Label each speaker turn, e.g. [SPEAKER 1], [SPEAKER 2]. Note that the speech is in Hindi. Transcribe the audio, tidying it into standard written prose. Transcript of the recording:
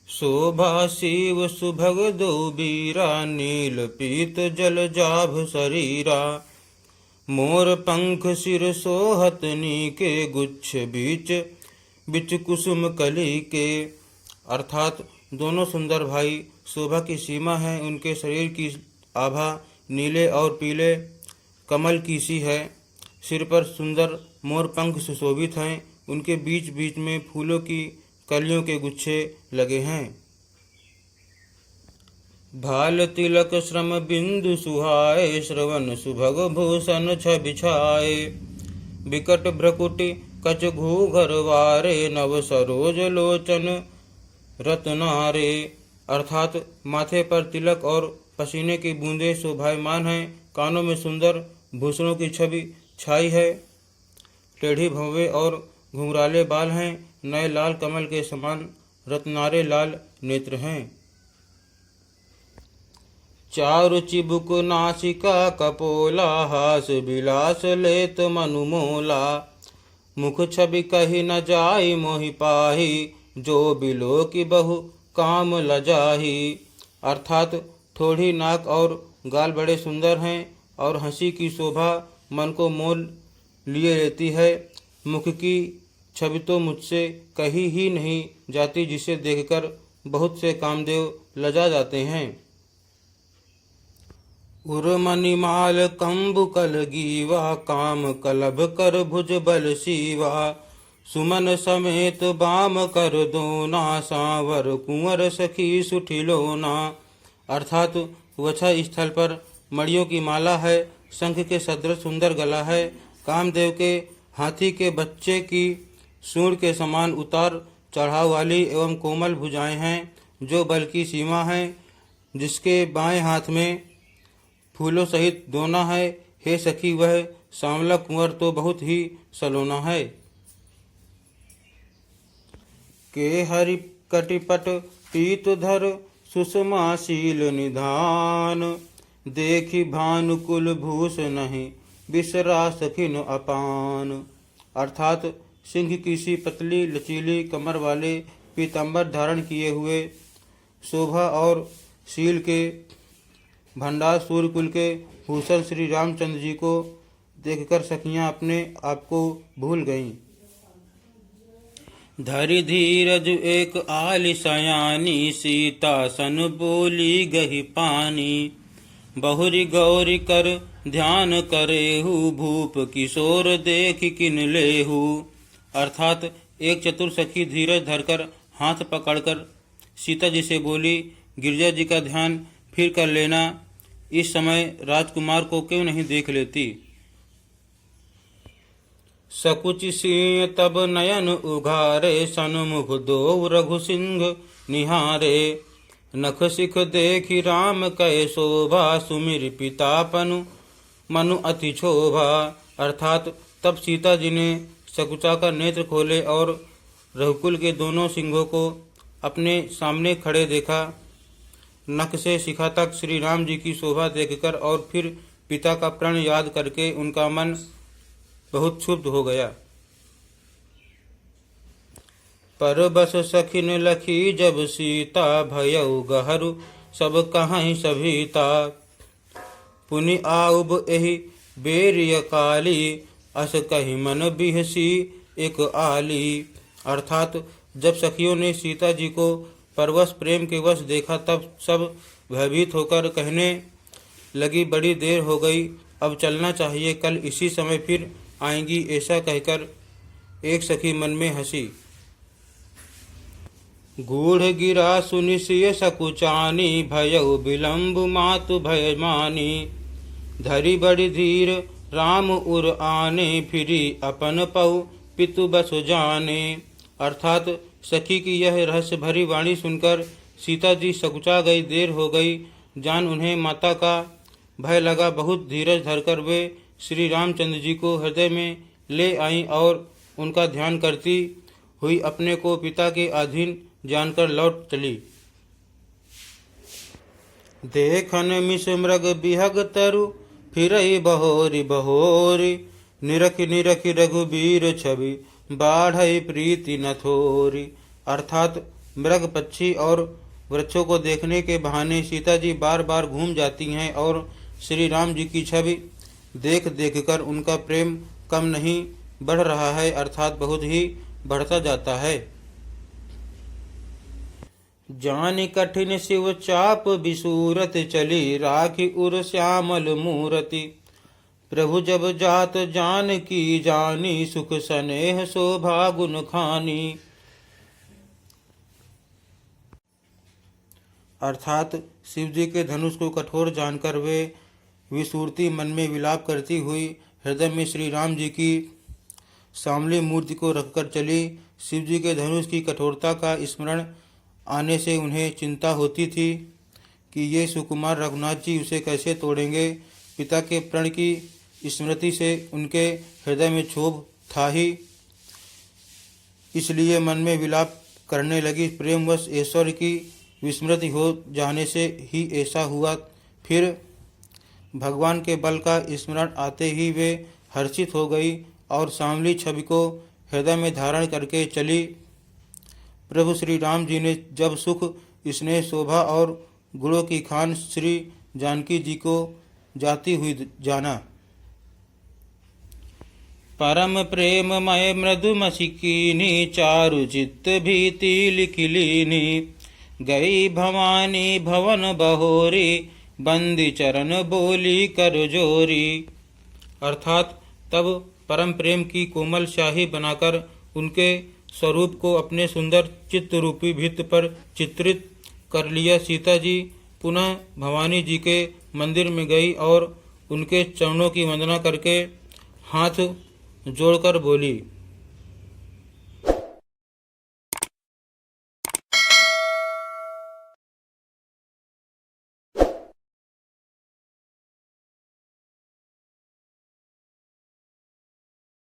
[SPEAKER 1] शोभा शिव सुभग दो बीरा, नील पीत जल जाभ शरीरा। मोर पंख सिर सोहत नीके, गुच्छ बीच बिच कुसुम कली के। अर्थात दोनों सुंदर भाई शोभा की सीमा है, उनके शरीर की आभा नीले और पीले कमल की सी है। सिर पर सुंदर मोर पंख सुशोभित हैं, उनके बीच बीच में फूलों की कलियों के गुच्छे लगे हैं। भाल तिलक श्रम बिंदु सुहाए, श्रवण सुभग भूषण छवि छाए। बिकट भ्रकुटि कच घूघर वारे, नव सरोज लोचन रत्नारे। अर्थात माथे पर तिलक और पसीने की बूंदें शोभायमान हैं, कानों में सुंदर भूषणों की छवि छाई है, टेढ़ी भौवें और घुंघराले बाल हैं, नए लाल कमल के समान रत्नारे लाल नेत्र हैं। चारु चिबुक नासिका कपोला, हास विलास लेत मनुमोला। मुख छवि कही न जाई मोहि पाही, जो बिलो की बहु काम लजाही। अर्थात थोड़ी नाक और गाल बड़े सुंदर हैं और हंसी की शोभा मन को मोल लिए लेती है। मुख की छवि तो मुझसे कही ही नहीं जाती, जिसे देखकर बहुत से कामदेव लजा जाते हैं। उर्मणिमाल कंबु कल गीवा, काम कलभ कर भुज बल सीवा। सुमन समेत बाम कर दोना, सांवर कुंवर सखी सुठिलोना। अर्थात वक्षा स्थल पर मणियों की माला है, शंख के सदृश सुंदर गला है, कामदेव के हाथी के बच्चे की सूंड के समान उतार चढ़ाव वाली एवं कोमल भुजाएं हैं, जो बल की सीमा है, जिसके बाएं हाथ में फूलों सहित दोना है। हे सखी, वह सांवला कुंवर तो बहुत ही सलोना है। के हरि कटिपट पीत धर, सुषमाशील निधान। देखी भानुकुल भूष नहीं, बिसरा सखिन अपान। अर्थात सिंह की सी पतली लचीली कमर वाले पीताम्बर धारण किए हुए शोभा और शील के भंडार सूर्यकुल के भूषण श्री रामचंद्र जी को देखकर सखियां अपने आप को भूल गईं। धरि धीरज एक आली सयानी, सीता सन बोली गही पानी। बहुरी गौरी कर ध्यान करेहु, भूप किशोर देख किन लेहु। अर्थात एक चतुर सखी धीरज धरकर हाथ पकड़कर सीता जी से बोली, गिरजा जी का ध्यान फिर कर लेना, इस समय राजकुमार को क्यों नहीं देख लेती। सकुच सिंह तब नयन उघारे, सन्मुख दो रघु सिंह निहारे। नख सिख देखि राम कै शोभा, सुमिर पितापनु मनु अति क्षोभा। अर्थात तब सीता जी ने सकुचा कर नेत्र खोले और रघुकुल के दोनों सिंहों को अपने सामने खड़े देखा। नख से शिखा तक श्री राम जी की शोभा देखकर और फिर पिता का प्रण याद करके उनका मन बहुत क्षुब्ध हो गया। पर बस सखिन लखी जब सीता, भयउ गहरु सब कहाई सभीता। पुनि आउब एहि बेरिय काली, अस कहि मन बिहसी एक आली। अर्थात जब सखियों ने सीता जी को परवश प्रेम के वश देखा, तब सब भयभीत होकर कहने लगी, बड़ी देर हो गई, अब चलना चाहिए, कल इसी समय फिर आएंगी। ऐसा कहकर एक सखी मन में हंसी। गूढ़ गिरा सुनिसिय सकुचानी, भयउ विलम्ब मातु भय मानी। धरि बड़ी धीर राम उर आने, फिरी अपन पउ पितु बसु जाने। अर्थात सखी की यह रहस्य भरी वाणी सुनकर सीता जी सकुचा गई, देर हो गई जान उन्हें माता का भय लगा। बहुत धीरज धरकर वे श्री रामचंद्र जी को हृदय में ले आईं और उनका ध्यान करती हुई अपने को पिता के अधीन जानकर लौट चली। देखन मिस मृग बिहग तरु, फिरई बहोरी बहोरी। निरख निरख रघुबीर छवि, बाढ़ई प्रीति न थोरी। अर्थात मृग पक्षी और वृक्षों को देखने के बहाने सीता जी बार बार घूम जाती हैं और श्री राम जी की छवि देख देख कर उनका प्रेम कम नहीं बढ़ रहा है, अर्थात बहुत ही बढ़ता जाता है। जान कठिन शिव चाप बिसूरत चली, राखी उर श्यामल मूरति। प्रभु जब जात जान की जानी, सुख स्नेह शोभा गुण खानी। अर्थात शिव जी के धनुष को कठोर जानकर वे विसूरती मन में विलाप करती हुई हृदय में श्री राम जी की सामली मूर्ति को रखकर चली। शिव जी के धनुष की कठोरता का स्मरण आने से उन्हें चिंता होती थी कि ये सुकुमार रघुनाथ जी उसे कैसे तोड़ेंगे। पिता के प्रण की स्मृति से उनके हृदय में क्षोभ था ही, इसलिए मन में विलाप करने लगी। प्रेमवश ऐश्वर्य की विस्मृति हो जाने से ही ऐसा हुआ। फिर भगवान के बल का स्मरण आते ही वे हर्षित हो गई और सांवली छवि को हृदय में धारण करके चली। प्रभु श्री राम जी ने जब सुख, स्नेह, शोभा और गुणों की खान श्री जानकी जी को जाती हुई जाना। परम प्रेममय मृदु मसिकीनी, चारु चित्त भीति लिखिलीनी। गई भवानी भवन बहोरी, बंदी चरण बोली कर जोरी। अर्थात तब परम प्रेम की कोमल शाही बनाकर उनके स्वरूप को अपने सुंदर चित्त रूपी भित्त पर चित्रित कर लिया। सीता जी पुनः भवानी जी के मंदिर में गई और उनके चरणों की वंदना करके हाथ जोड़कर बोली,